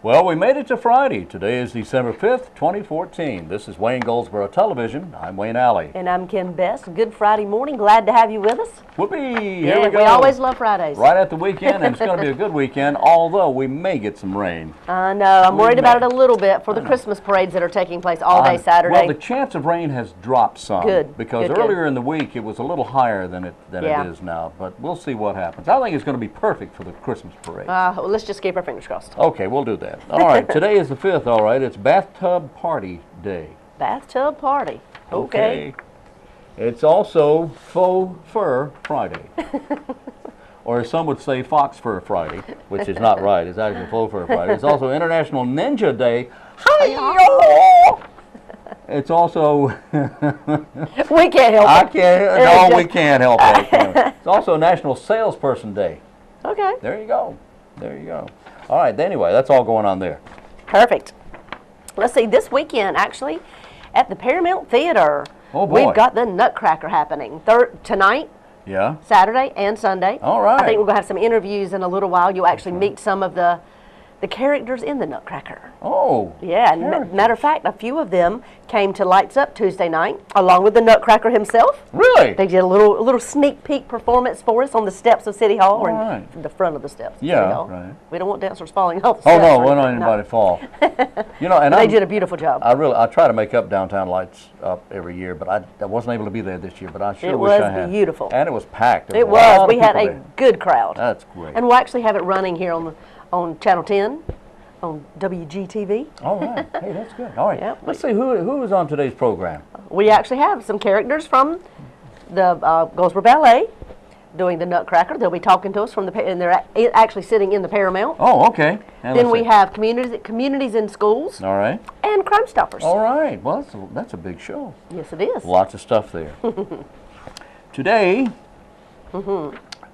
Well, we made it to Friday. Today is December 5th, 2014. This is Wayne Goldsboro Television. I'm Wayne Alley. And I'm Kim Best. Good Friday morning. Glad to have you with us. Whoopee! Here we go. We always love Fridays. Right at the weekend, and it's going to be a good weekend, although we may get some rain. I know. I'm worried about it a little bit for the Christmas parades that are taking place all day Saturday. Well, the chance of rain has dropped some. Good. Because earlier in the week, it was a little higher than it is now. But we'll see what happens. I think it's going to be perfect for the Christmas parade. Well, let's just keep our fingers crossed. Okay, we'll do that. All right, today is the 5th, all right. It's Bathtub Party Day. Bathtub Party. Okay. It's also Faux Fur Friday. Or as some would say, Fox Fur Friday, which is not right. It's actually Faux Fur Friday. It's also International Ninja Day. Hi-yo! It's also... We can't help it. No, we can't help it. It's also National Salesperson Day. Okay. There you go. There you go. All right, anyway, that's all going on there. Perfect. Let's see, this weekend, actually, at the Paramount Theater, we've got the Nutcracker happening tonight, Saturday, and Sunday. All right. I think we're going to have some interviews in a little while. You'll actually meet some of the characters in the Nutcracker. Oh. Yeah, and matter of fact, a few of them came to Lights Up Tuesday night, along with the Nutcracker himself. Really? They did a little sneak peek performance for us on the steps of City Hall, or the front of the steps of City Hall. Right. We don't want dancers falling off the steps. Oh, no, we don't want anybody to fall. You know, and they did a beautiful job. I try to make up Downtown Lights Up every year, but I wasn't able to be there this year, but I sure wish I had. It was beautiful. And it was packed. It was. We had a good crowd. That's great. And we'll actually have it running here on Channel 10. On Wgtv. All right. Hey, that's good. All right. Yep. Let's see who is on today's program. We actually have some characters from the Goldsboro Ballet doing the Nutcracker. They'll be talking to us and they're actually sitting in the Paramount. Oh, okay. And then we have communities in schools. All right. And Crime Stoppers. All right. Well, that's a big show. Yes, it is. Lots of stuff there. Today,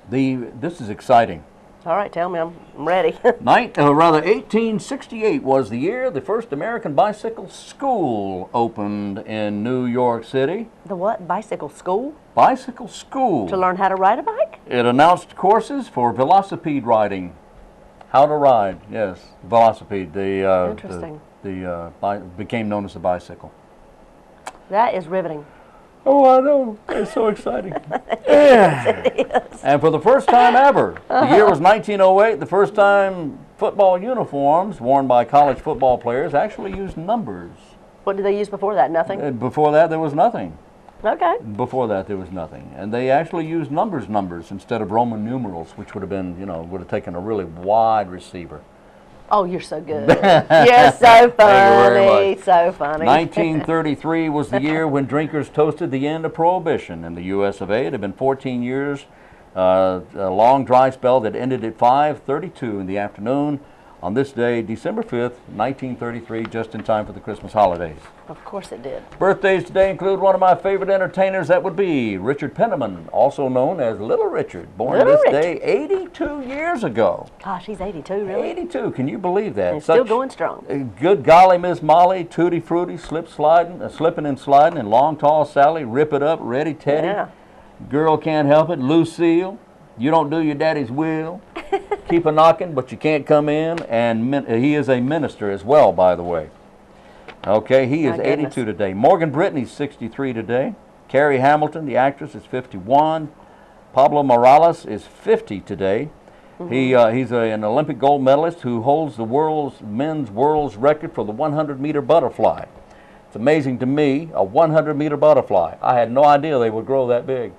this is exciting. All right, tell me, I'm ready. 1868 was the year the first American bicycle school opened in New York City. The what? Bicycle school? Bicycle school. To learn how to ride a bike? It announced courses for velocipede riding. How to ride, yes, velocipede. Interesting. Became known as the bicycle. That is riveting. Oh, I know. It's so exciting. Yes, it is. And for the first time ever, the year was 1908, the first time football uniforms worn by college football players actually used numbers. What did they use before that? Nothing? Before that, there was nothing. Okay. Before that, there was nothing. And they actually used numbers instead of Roman numerals, which would have been, would have taken a really wide receiver. Oh, you're so good. You're so funny. Thank you very much. So funny. 1933 was the year when drinkers toasted the end of Prohibition in the U.S. of A. It had been 14 years, a long dry spell that ended at 5:32 in the afternoon on this day, December 5th, 1933, just in time for the Christmas holidays. Of course it did. Birthdays today include one of my favorite entertainers. That would be Richard Penniman, also known as Little Richard, born this day 82 years ago. Gosh, he's 82, really? 82, can you believe that? And still going strong. Good golly, Miss Molly, Tutti Frutti, slipping and sliding, and Long Tall Sally, Rip It Up, Ready Teddy, Girl Can't Help It, Lucille, You Don't Do Your Daddy's Will, Keep a Knocking, But You Can't Come In, and he is a minister as well, by the way. Okay, he is 82 today. Morgan Brittany's 63 today. Carrie Hamilton, the actress, is 51. Pablo Morales is 50 today. He's an Olympic gold medalist who holds the men's world's record for the 100-meter butterfly. It's amazing to me, a 100-meter butterfly. I had no idea they would grow that big.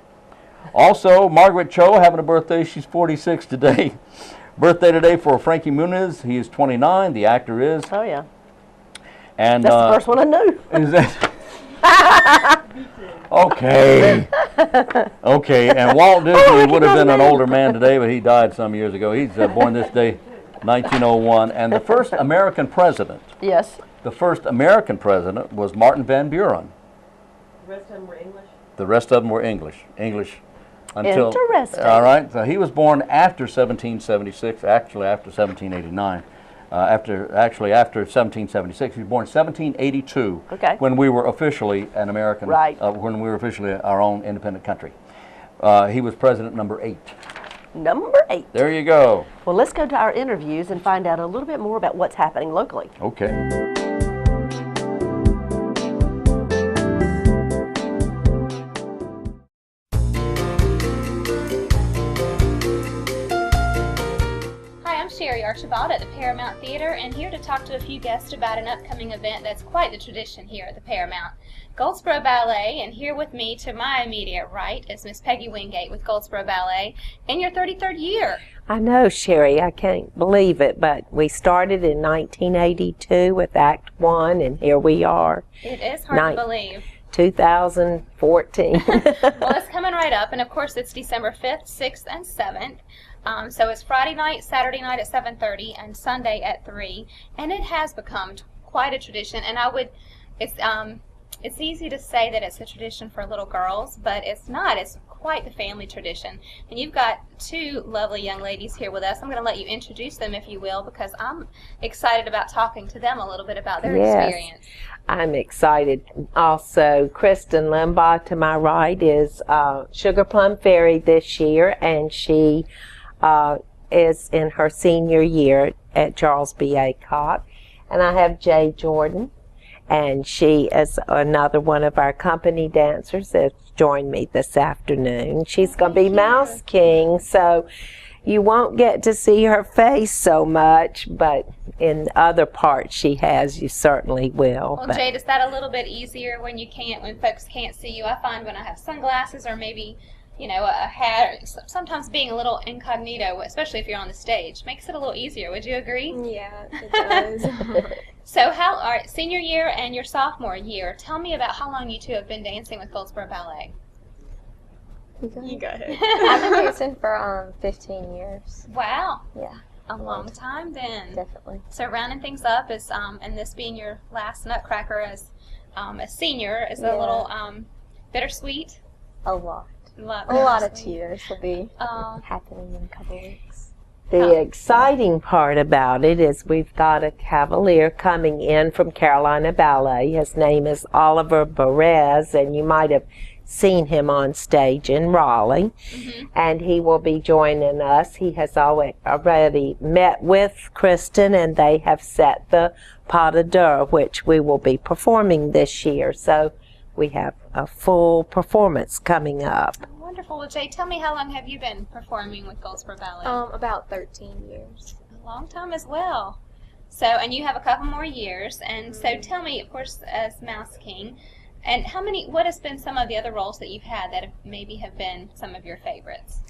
Also, Margaret Cho having a birthday. She's 46 today. Birthday today for Frankie Muniz. He is 29. The actor is. Oh, yeah. And that's the first one I knew. Is that? Okay. Okay, and Walt Disney would have been an older man today, but he died some years ago. He's born this day, 1901. And the first American president. Yes. The first American president was Martin Van Buren. The rest of them were English? The rest of them were English. Until, interesting. All right, so he was born after 1776, actually after 1789. After 1776, he was born in 1782. Okay. When we were officially an American, right? When we were officially our own independent country. He was president number 8. number 8. There you go. Well, let's go to our interviews and find out a little bit more about what's happening locally. Okay. Archibald at the Paramount Theater, and here to talk to a few guests about an upcoming event that's quite the tradition here at the Paramount. Goldsboro Ballet, and here with me to my immediate right is Miss Peggy Wingate with Goldsboro Ballet in your 33rd year. I know, Sherry, I can't believe it, but we started in 1982 with Act 1, and here we are. It is hard to believe. 2014. Well, it's coming right up, and of course it's December 5th, 6th, and 7th. So it's Friday night, Saturday night at 7:30, and Sunday at 3, and it has become quite a tradition. And it's easy to say that it's a tradition for little girls, but it's not. It's quite the family tradition. And you've got two lovely young ladies here with us. I'm going to let you introduce them, if you will, because I'm excited about talking to them a little bit about their experience. I'm excited. Also, Kristen Limbaugh to my right is Sugar Plum Fairy this year, and she is in her senior year at Charles B. Aycock. And I have Jay Jordan, and she is another one of our company dancers that's joined me this afternoon. She's going to be Mouse King, so you won't get to see her face so much, but in other parts she has, you certainly will. Well, Jade, is that a little bit easier when folks can't see you? I find when I have sunglasses or maybe a hat, sometimes being a little incognito, especially if you're on the stage, makes it a little easier. Would you agree? Yeah, it does. So senior year and your sophomore year, tell me about how long you two have been dancing with Goldsboro Ballet. You go ahead. I've been dancing for 15 years. Wow. Yeah. A long time then. Definitely. So rounding things up is, and this being your last Nutcracker as a senior, is a little bittersweet? A lot. A lot of tears will be happening in a couple weeks. The exciting part about it is we've got a cavalier coming in from Carolina Ballet. His name is Oliver Perez, and you might have seen him on stage in Raleigh. And he will be joining us. He has already met with Kristen, and they have set the pas de deux, which we will be performing this year. So we have a full performance coming up. Wonderful. Well, Jay, tell me, how long have you been performing with Goldsboro Ballet? About 13 years. A long time as well. So, and you have a couple more years, and so tell me, of course, as Mouse King, and what has been some of the other roles that you've had that maybe have been some of your favorites?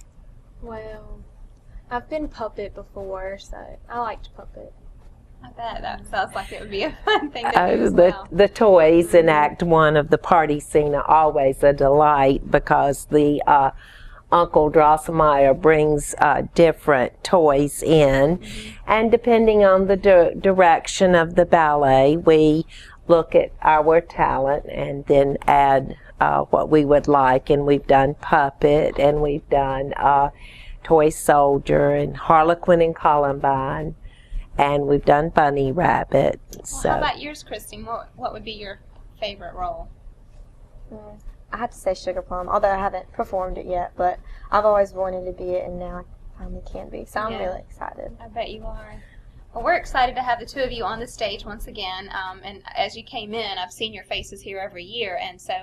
Well, I've been puppet before, so I liked puppet. I bet that sounds like it would be a fun thing to do as well. The toys in Act 1 of the party scene are always a delight because the Uncle Drosselmeyer brings different toys in, and depending on the direction of the ballet, we look at our talent and then add what we would like. And we've done puppet, and we've done toy soldier and Harlequin and Columbine. And we've done Bunny Rabbit. Well, how about yours, Christine? What would be your favorite role? I have to say Sugar Plum, although I haven't performed it yet, but I've always wanted to be it, and now I finally can be. So I'm really excited. I bet you are. Well, we're excited to have the two of you on the stage once again. And as you came in, I've seen your faces here every year, and so.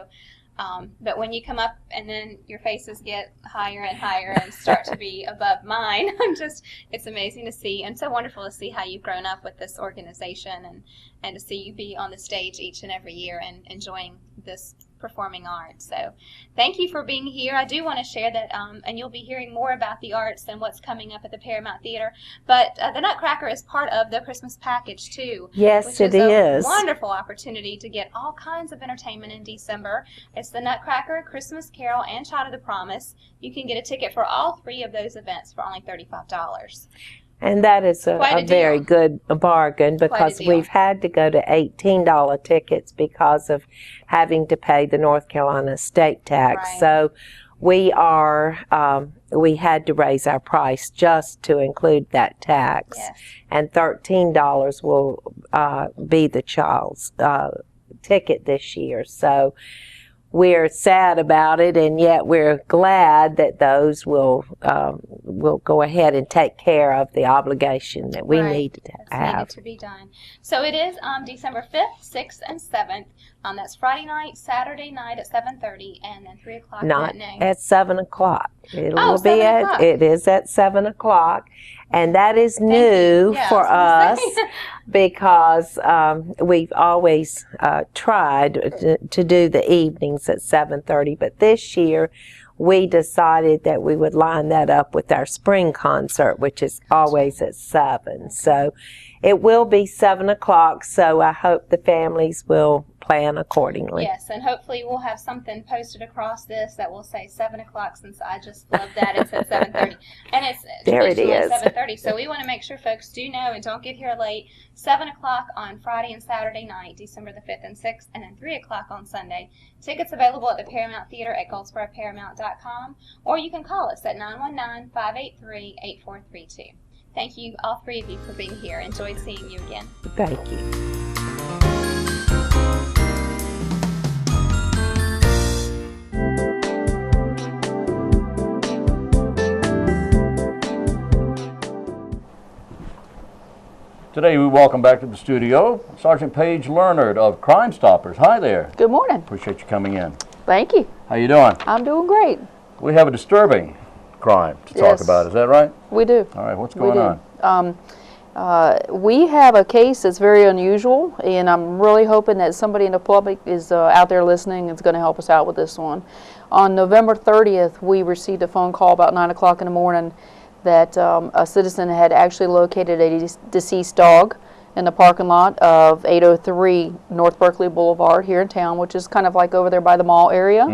But when you come up and then your faces get higher and higher and start to be above mine, it's amazing to see, and so wonderful to see how you've grown up with this organization and to see you be on the stage each and every year and enjoying this performing arts. So thank you for being here. I do want to share that, and you'll be hearing more about the arts and what's coming up at the Paramount Theater, but the Nutcracker is part of the Christmas package too. Yes, it is. is A wonderful opportunity to get all kinds of entertainment in December. It's the Nutcracker, Christmas Carol, and Child of the Promise. You can get a ticket for all three of those events for only $35. And that is a very good bargain, because we've had to go to $18 tickets because of having to pay the North Carolina state tax. Right. So we had to raise our price just to include that tax. Yes. And $13 will be the child's ticket this year. So we're sad about it, and yet we're glad that those will go ahead and take care of the obligation that we need to have. Needed to be done. So it is December 5th, 6th, and 7th. That's Friday night, Saturday night at 7:30, and then 3 o'clock matinee. Not at 7 o'clock. It will be 7 o'clock. it is at 7 o'clock, and that is new for us because we've always tried to do the evenings at 7:30, but this year we decided that we would line that up with our spring concert, which is always at 7. So it will be 7 o'clock, so I hope the families will plan accordingly. Yes, and hopefully we'll have something posted across this that will say 7 o'clock, since I just love that. It's at 7:30. And it's traditionally 7:30, so we want to make sure folks do know and don't get here late. 7 o'clock on Friday and Saturday night, December the 5th and 6th, and then 3 o'clock on Sunday. Tickets available at the Paramount Theater at goldsboroparamount.com, or you can call us at 919-583-8432. Thank you, all three of you, for being here. Enjoyed seeing you again. Thank you. Today we welcome back to the studio Sergeant Paige Leonard of Crime Stoppers. Hi there. Good morning. Appreciate you coming in. Thank you. How you doing? I'm doing great. We have a disturbing crime to talk about. Is that right? We do. All right. What's going on? We have a case that's very unusual, and I'm really hoping that somebody in the public is out there listening and is going to help us out with this one. On November 30th, we received a phone call about 9 o'clock in the morning that a citizen had actually located a deceased dog in the parking lot of 803 North Berkeley Boulevard here in town, which is kind of like over there by the mall area.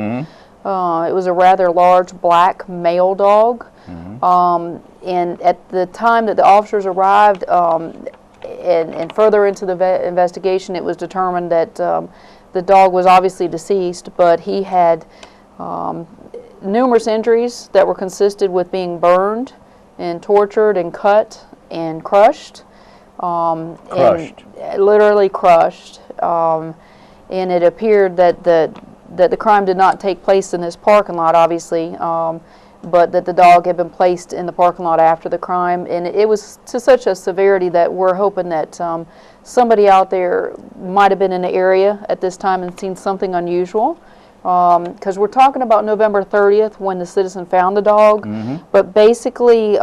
It was a rather large black male dog. And at the time that the officers arrived and further into the investigation, it was determined that the dog was obviously deceased, but he had numerous injuries that were consisted with being burned and tortured and cut and crushed. And literally crushed. And it appeared that the crime did not take place in this parking lot, obviously, but that the dog had been placed in the parking lot after the crime. And it was to such a severity that we're hoping that somebody out there might have been in the area at this time and seen something unusual. Because we're talking about November 30th when the citizen found the dog, but basically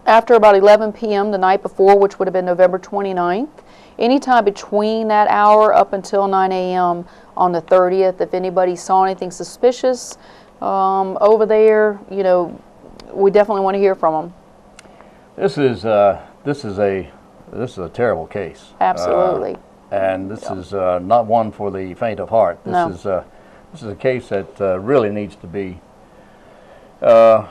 after about 11 p.m. the night before, which would have been November 29th, anytime between that hour up until 9 a.m. on the 30th, if anybody saw anything suspicious over there, you know, we definitely want to hear from them. This is a terrible case. Absolutely. And this is not one for the faint of heart. This is a case that really needs to be. I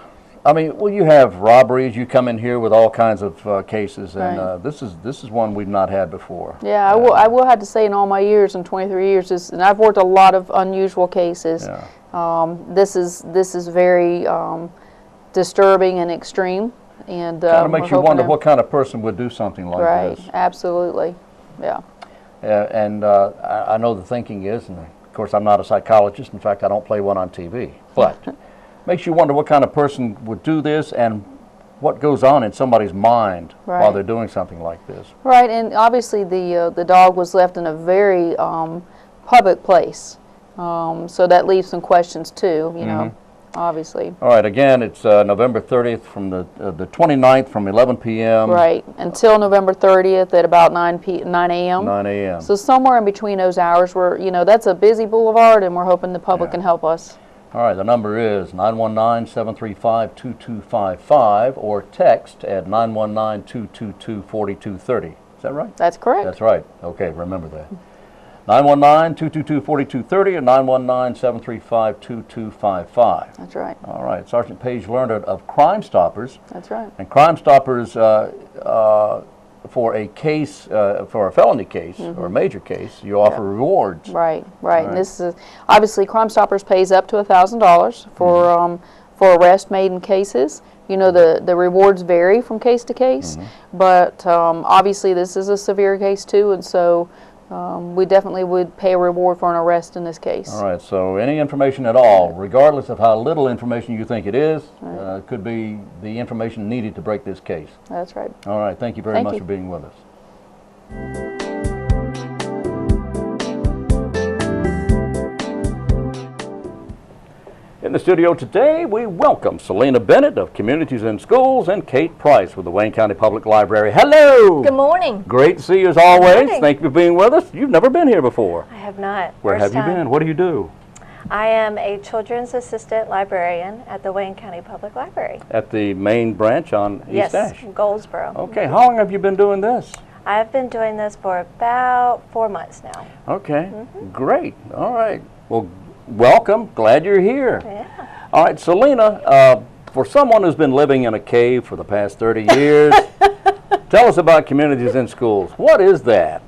mean, well, you have robberies. You come in here with all kinds of cases, and this is one we've not had before. Yeah, I will have to say, in all my years, in 23 years, and I've worked a lot of unusual cases. This is very disturbing and extreme, and kind of makes you wonder what kind of person would do something like this. Right. Absolutely. Yeah. And I know the thinking is, and of course I'm not a psychologist, in fact I don't play one on TV, but makes you wonder what kind of person would do this and what goes on in somebody's mind while they're doing something like this. Right, and obviously the dog was left in a very public place, so that leaves some questions too, you know. Obviously. All right, again, it's November 30th from the 29th from 11 p.m. Right, until November 30th at about 9 a.m. 9 a.m. So somewhere in between those hours, you know, that's a busy boulevard, and we're hoping the public can help us. All right, the number is 919-735-2255 or text at 919-222-4230. Is that right? That's correct. That's right. Okay, remember that. 919-222-4230 and 919-735-2255. That's right. All right. Sergeant Paige Leonard of Crime Stoppers. That's right. And Crime Stoppers, for a case, for a felony case or a major case, you offer rewards. Right, right. And this is, obviously, Crime Stoppers pays up to $1,000 for arrest made in cases. You know, the rewards vary from case to case, but obviously this is a severe case too, and so we definitely would pay a reward for an arrest in this case. All right, so any information at all, regardless of how little information you think it is, could be the information needed to break this case. That's right. All right, thank you very much for being with us. In the studio today, we welcome SELENA Bennett of Communities in Schools and Kate Price with the Wayne County Public Library. Hello! Good morning. Great to see you as always. Thank you for being with us. You've never been here before. I have not. Where have you been? What do you do? I am a children's assistant librarian at the Wayne County Public Library. At the main branch on East Ash? Yes, Goldsboro. Okay, how long have you been doing this? I've been doing this for about 4 months now. Okay, great. All right. Well, welcome. Glad you're here. Yeah. All right, SELENA, for someone who's been living in a cave for the past 30 years, tell us about Communities in Schools. What is that?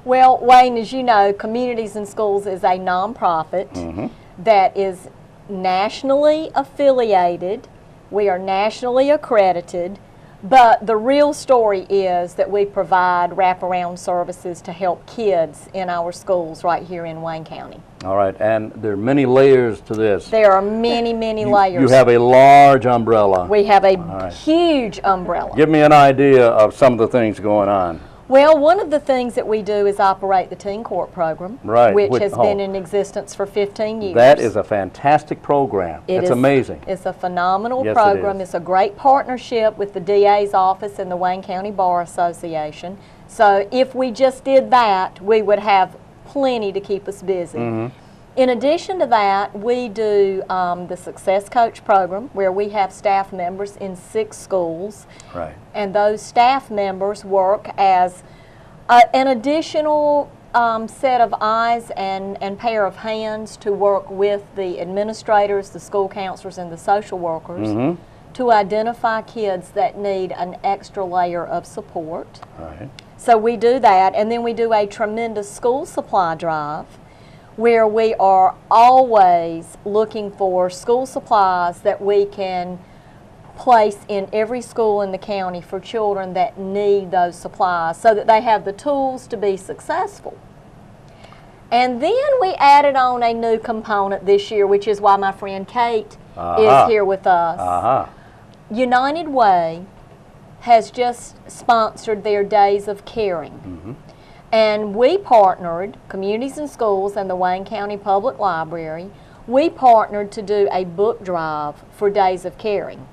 Well, Wayne, as you know, Communities in Schools is a nonprofit that is nationally affiliated. We are nationally accredited. But the real story is that we provide wraparound services to help kids in our schools right here in Wayne County. All right, and there are many layers to this. There are many, many layers. You have a large umbrella. We have a huge umbrella. Give me an idea of some of the things going on. Well, one of the things that we do is operate the Teen Court program, which has been in existence for 15 years. That is a fantastic program. It's amazing. It's a phenomenal program. It's a great partnership with the DA's office and the Wayne County Bar Association. So if we just did that, we would have plenty to keep us busy. In addition to that, we do the Success Coach program, where we have staff members in 6 schools. Right. And those staff members work as an additional set of eyes and pair of hands to work with the administrators, the school counselors, and the social workers to identify kids that need an extra layer of support. Right. So we do that, and then we do a tremendous school supply drive, where we are always looking for school supplies that we can place in every school in the county for children that need those supplies so that they have the tools to be successful. And then we added on a new component this year, which is why my friend Kate is here with us. United Way has just sponsored their Days of Caring. And we partnered, Communities in Schools and the Wayne County Public Library, we partnered to do a book drive for Days of Caring.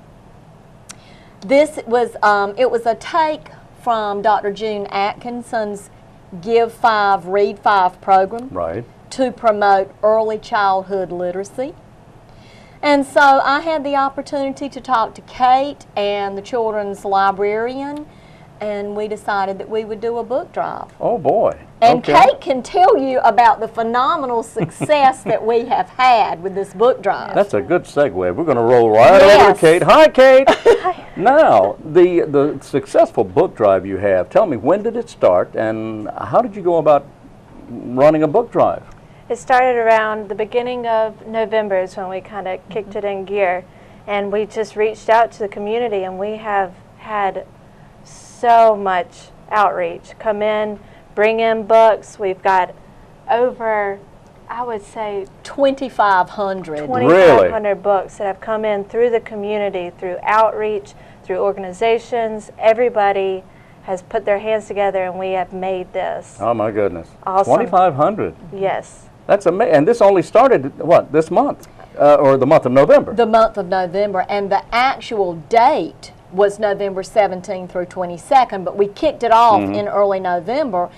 This was, it was a take from Dr. June Atkinson's Give 5, Read 5 program to promote early childhood literacy. And so I had the opportunity to talk to Kate and the children's librarian, and we decided that we would do a book drive. Oh boy. And Kate can tell you about the phenomenal success that we have had with this book drive. That's a good segue. We're going to roll right over to Kate. Hi, Kate. Now, the successful book drive you have, tell me, when did it start and how did you go about running a book drive? It started around the beginning of November is when we kind of kicked it in gear. And we just reached out to the community, and we have had so much outreach. Come in, bring in books. We've got over, I would say, 2,500. 2,500 books that have come in through the community, through outreach, through organizations. Everybody has put their hands together, and we have made this. Oh my goodness. Awesome. 2,500. Yes. That's amazing. And this only started, what, this month? Or the month of November? The month of November. And the actual date was November 17th through 22nd, but we kicked it off in early November.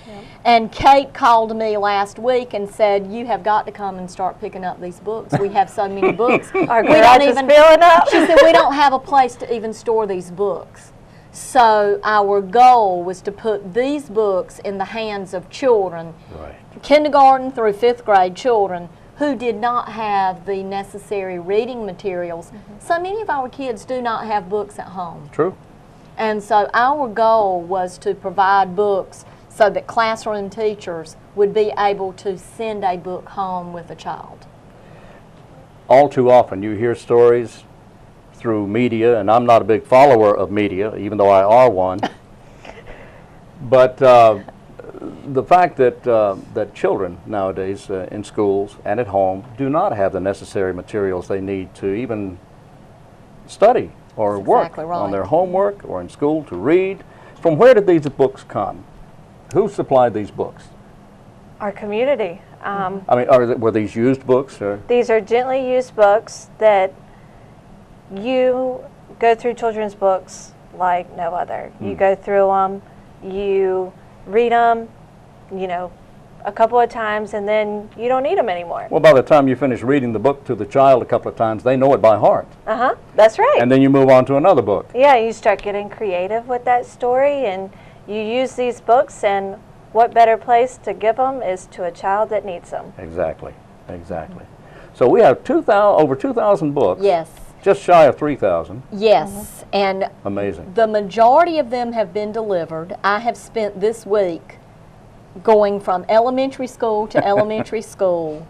And Kate called me last week and said, you have got to come and start picking up these books. We have so many books. Our garage is filling up. She said, we don't have a place to even store these books. So our goal was to put these books in the hands of children, kindergarten through 5th grade children, who did not have the necessary reading materials. So many of our kids do not have books at home. True. And so our goal was to provide books so that classroom teachers would be able to send a book home with a child. All too often you hear stories through media, and I'm not a big follower of media, even though I are one, but the fact that that children nowadays in schools and at home do not have the necessary materials they need to even study or That's work exactly right. on their homework or in school to read. From where did these books come? Who supplied these books? Our community. I mean, were these used books? Or? These are gently used books that you go through children's books like no other. You go through them, you read them, you know, a couple of times, and then you don't need them anymore. Well, by the time you finish reading the book to the child a couple of times, they know it by heart. That's right. And then you move on to another book. Yeah, you start getting creative with that story, and you use these books, and what better place to give them is to a child that needs them. Exactly, exactly. So we have over 2,000 books. Yes. Just shy of 3,000. Yes, and Amazing. the majority of them have been delivered. I have spent this week going from elementary school to elementary school,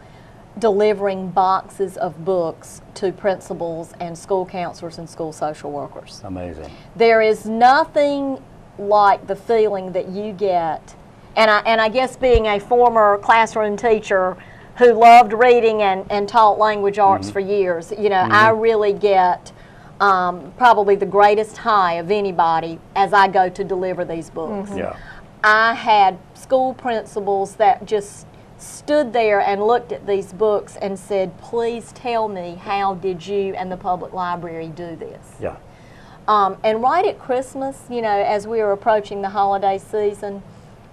delivering boxes of books to principals and school counselors and school social workers. Amazing. There is nothing like the feeling that you get, and I guess being a former classroom teacher who loved reading and taught language arts for years, you know, I really get probably the greatest high of anybody as I go to deliver these books. Yeah. I had school principals that just stood there and looked at these books and said, please tell me, how did you and the public library do this? Yeah. And right at Christmas, you know, as we are approaching the holiday season,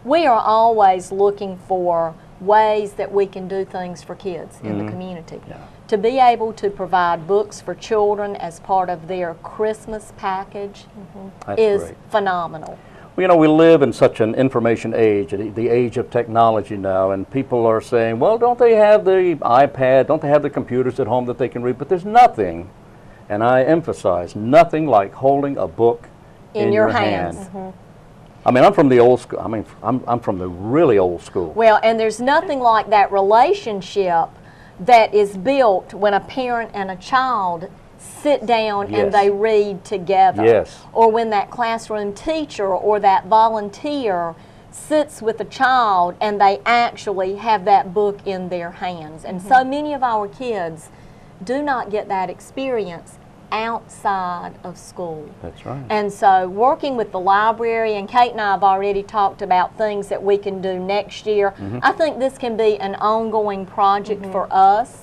we are always looking for ways that we can do things for kids in the community. Yeah. To be able to provide books for children as part of their Christmas package is great. phenomenal. Well, you know, we live in such an information age, the age of technology now, and people are saying, well, don't they have the iPad, don't they have the computers at home that they can read? But there's nothing, and I emphasize, nothing like holding a book in your hands. I mean, I'm from the old school. I mean, I'm from the really old school. Well, and there's nothing like that relationship that is built when a parent and a child sit down and they read together. Yes. Or when that classroom teacher or that volunteer sits with a child and they actually have that book in their hands. And so many of our kids do not get that experience outside of school. That's right. And so working with the library, and Kate and I have already talked about things that we can do next year. I think this can be an ongoing project for us.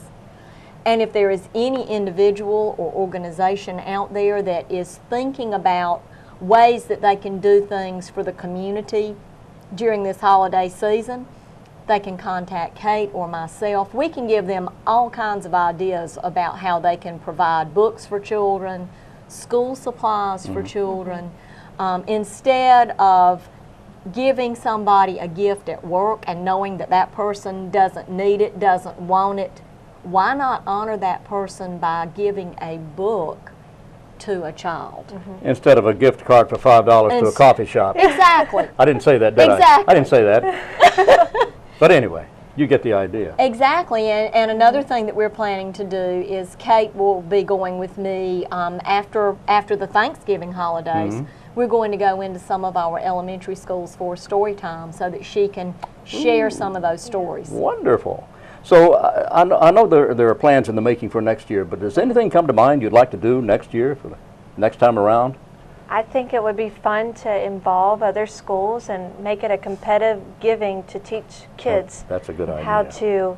And if there is any individual or organization out there that is thinking about ways that they can do things for the community during this holiday season, they can contact Kate or myself. We can give them all kinds of ideas about how they can provide books for children, school supplies for children, instead of giving somebody a gift at work and knowing that that person doesn't need it, doesn't want it. Why not honor that person by giving a book to a child? Instead of a gift card for $5 to a coffee shop. Exactly. I didn't say that, did I? Exactly. I didn't say that. But anyway, you get the idea. Exactly, and another thing that we're planning to do is Kate will be going with me after the Thanksgiving holidays. We're going to go into some of our elementary schools for story time so that she can share some of those stories. Wonderful. So I know there are plans in the making for next year, but does anything come to mind you'd like to do next year for the next time around? I think it would be fun to involve other schools and make it a competitive giving to teach kids That's a good idea. how to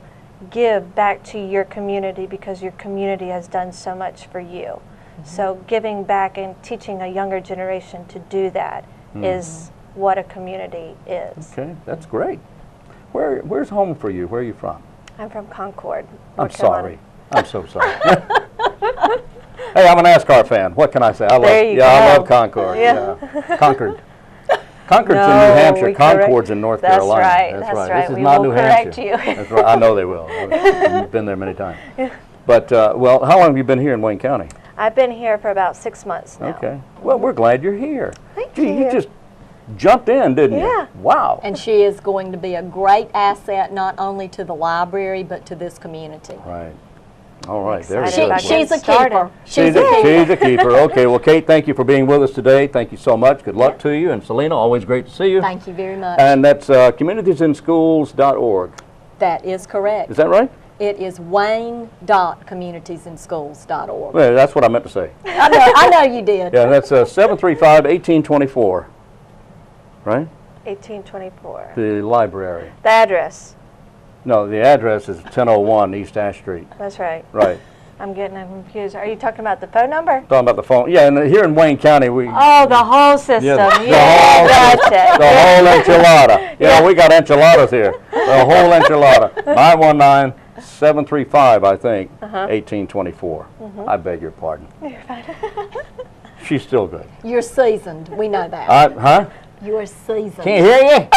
give back to your community, because your community has done so much for you. So giving back and teaching a younger generation to do that is what a community is. Okay, that's great. Where's home for you? Where are you from? I'm from Concord, I'm North Carolina. sorry. I'm so sorry. Hey, I'm a NASCAR fan. What can I say? I love Concord. Yeah. Concord. Concord's in New Hampshire. Concord's in North Carolina. That's right. This is We not will New correct Hampshire. you. That's right. I know they will. I've been there many times. But well, how long have you been here in Wayne County? I've been here for about 6 months now. Okay. Well, we're glad you're here. Thank Gee, you. you just jumped in, didn't you? Yeah. Wow. And she is going to be a great asset not only to the library but to this community. Right. All right, there we Excited go. about She's a started. keeper. She's a keeper. Okay, well, Kate, thank you for being with us today. Thank you so much. Good luck to you. And Selena, always great to see you. Thank you very much. And that's communitiesandschools.org. That is correct. Is that right? It is wayne.communitiesandschools.org. Well, that's what I meant to say. I know you did. Yeah, that's 735-1824. Right? 1824. The library. The address. No, the address is 1001 East Ash Street. That's right. Right. I'm getting confused. Are you talking about the phone number? Talking about the phone. Yeah, and here in Wayne County, we... Oh, the whole system. Yeah, Yeah, that's it. The whole enchilada. Yeah, we got enchiladas here. The whole enchilada. 919-735, I think, 1824. I beg your pardon. You're fine. She's still good. You're seasoned. We know that. Huh? You're seasoned. Can't hear you?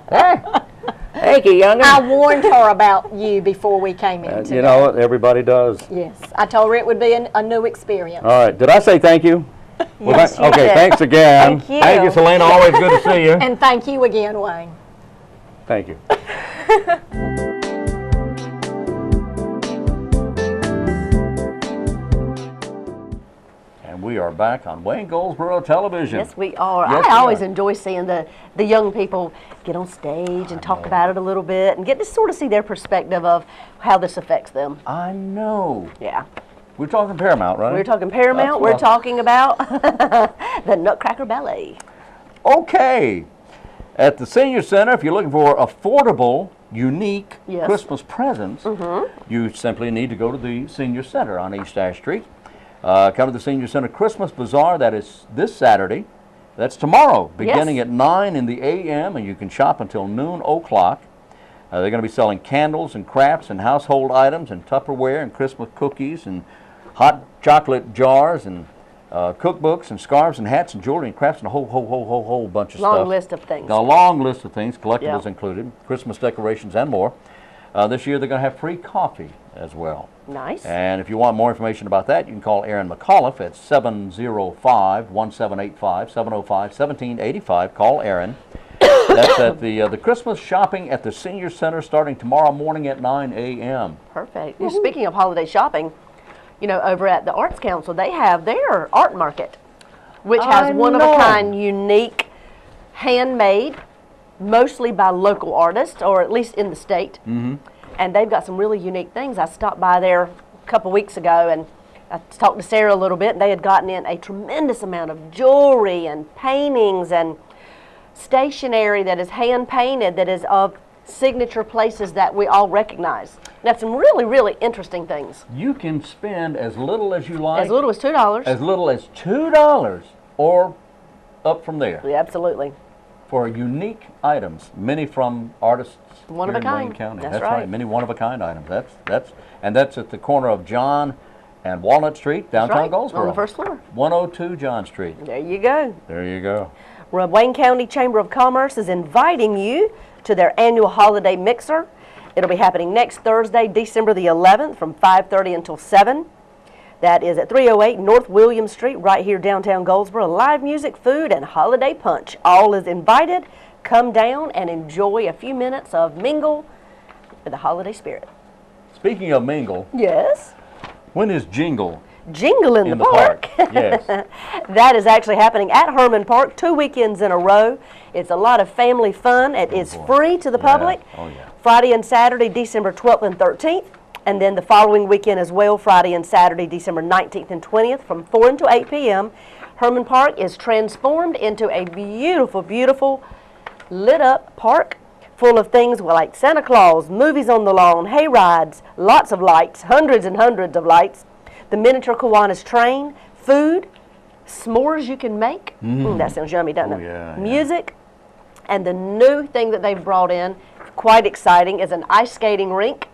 Huh? Thank you, young'un. I warned her about you before we came in today. You know, everybody does. Yes. I told her it would be a new experience. All right. Did I say thank you? Yes, you okay, did. thanks again. Thank you. Thank you, Selena. Always good to see you. And thank you again, Wayne. Thank you. And we are back on Wayne Goldsboro Television. Yes, we are. Yes, I we always are. enjoy seeing the young people get on stage and talk about it a little bit and get to sort of see their perspective of how this affects them. I know. Yeah. We're talking Paramount, right? We're talking Paramount. That's We're what- talking about the Nutcracker Ballet. Okay. At the Senior Center, if you're looking for affordable, unique Yes. Christmas presents, you simply need to go to the Senior Center on East Ash Street. Come to the Senior Center Christmas Bazaar. That is this Saturday. That's tomorrow, beginning at 9 in the a.m., and you can shop until noon o'clock. They're going to be selling candles and crafts and household items and Tupperware and Christmas cookies and hot chocolate jars and cookbooks and scarves and hats and jewelry and crafts and a whole bunch of stuff. Long list of things. A long list of things, collectibles Yeah. included, Christmas decorations and more. This year they're going to have free coffee as well. Nice. And if you want more information about that, you can call Aaron McAuliffe at 705-1785, 705-1785. Call Aaron. That's at the Christmas shopping at the Senior Center starting tomorrow morning at 9 a.m. Perfect. Speaking of holiday shopping, you know, over at the Arts Council, they have their art market, which has one-of-a-kind, unique, handmade, mostly by local artists, or at least in the state. And they've got some really unique things. I stopped by there a couple weeks ago, and I talked to Sarah a little bit, and they had gotten in a tremendous amount of jewelry and paintings and stationery that is hand-painted, that is of signature places that we all recognize. That's some really, really interesting things. You can spend as little as you like. As little as $2. As little as $2 or up from there. Yeah, absolutely. For unique items, many from artists One of here a in Wayne kind. County. That's right. right. Many one-of-a-kind items. That's at the corner of John and Walnut Street, downtown right, Goldsboro. on the first floor. 102 John Street. There you go. There you go. Wayne County Chamber of Commerce is inviting you to their annual holiday mixer. It'll be happening next Thursday, December the 11th, from 5:30 until 7. That is at 308 North William Street, right here downtown Goldsboro. Live music, food, and holiday punch. All is invited. Come down and enjoy a few minutes of mingle with the holiday spirit. Speaking of mingle, Yes. when is Jingle? Jingle in the Park. Yes. That is actually happening at Herman Park 2 weekends in a row. It's a lot of family fun. It is free to the public. Oh, yeah. Friday and Saturday, December 12th and 13th. And then the following weekend as well, Friday and Saturday, December 19th and 20th from 4 until 8 p.m. Herman Park is transformed into a beautiful, beautiful lit up park full of things like Santa Claus, movies on the lawn, hay rides, lots of lights, hundreds and hundreds of lights. The miniature Kiwanis train, food, s'mores you can make. That sounds yummy, doesn't it? Yeah, yeah. Music. And the new thing that they've brought in, quite exciting, is an ice skating rink.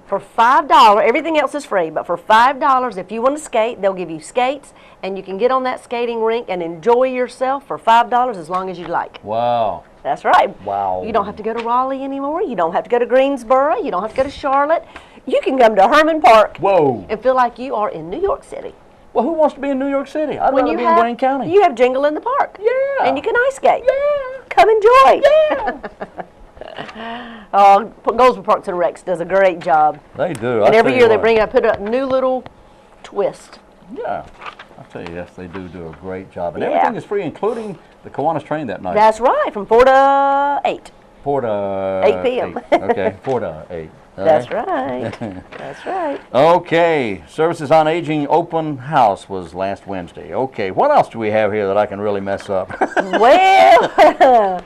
For $5, everything else is free, but for $5, if you want to skate, they'll give you skates, and you can get on that skating rink and enjoy yourself for $5 as long as you like. Wow. That's right. Wow. You don't have to go to Raleigh anymore. You don't have to go to Greensboro. You don't have to go to Charlotte. You can come to Herman Park Whoa. and feel like you are in New York City. Well, who wants to be in New York City? I'd rather be in Wayne County. You have Jingle in the Park. Yeah. And you can ice skate. Yeah. Come enjoy. Yeah. Goldsboro Parks and Recs does a great job. They do. And every year they put a new little twist. Yeah. I'll tell you, yes, they do a great job. And Yeah. everything is free, including the Kiwanis train that night. That's right, from 4 to 8. 4 to 8 p.m. 8. Okay, 4 to 8. That's right. That's right. Okay, Services on Aging open house was last Wednesday. Okay, what else do we have here that I can really mess up? Well,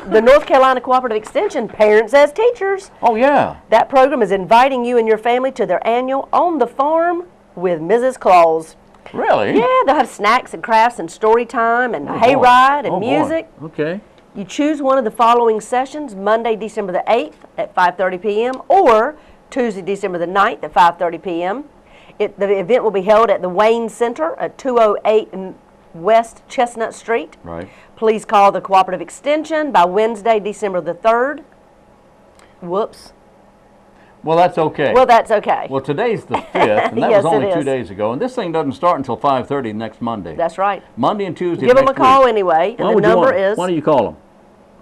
the North Carolina Cooperative Extension Parents as Teachers. Oh, yeah. That program is inviting you and your family to their annual On the Farm with Mrs. Claus. Really? Yeah, they'll have snacks and crafts and story time and a Oh, hayride and boy. music. Okay. You choose one of the following sessions, Monday, December the 8th at 5:30 p.m. or Tuesday, December the 9th at 5:30 p.m. The event will be held at the Wayne Center at 208 West Chestnut Street. Right. Please call the Cooperative Extension by Wednesday, December the 3rd. Whoops. Well, that's okay. Well, that's okay. Well, today's the 5th, and that Yes, was only it 2 is. days ago. And this thing doesn't start until 5:30 next Monday. That's right. Monday and Tuesday Give them a next call week. anyway, and Why the would you number want- is Why do you call them?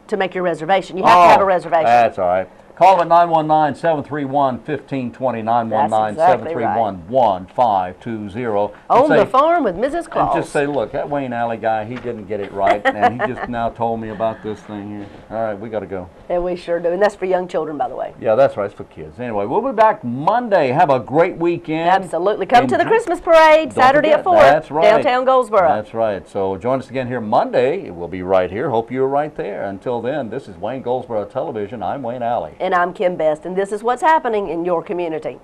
to make your reservation. You have to have a reservation. That's all right. Call them at 919-731-1520, exactly right. 919-731-1520. On the Farm with Mrs. Claus. And just say, look, that Wayne Alley guy, he didn't get it right, and he just now told me about this thing here. All right, we got to go. And we sure do. And that's for young children, by the way. Yeah, that's right. It's for kids. Anyway, we'll be back Monday. Have a great weekend. Absolutely. Come to the Enjoy- Christmas parade Don't Saturday forget, at 4. That's right. Downtown Goldsboro. That's right. So join us again here Monday. We'll be right here. Hope you're right there. Until then, this is Wayne Goldsboro Television. I'm Wayne Alley. And I'm Kim Best, and this is what's happening in your community.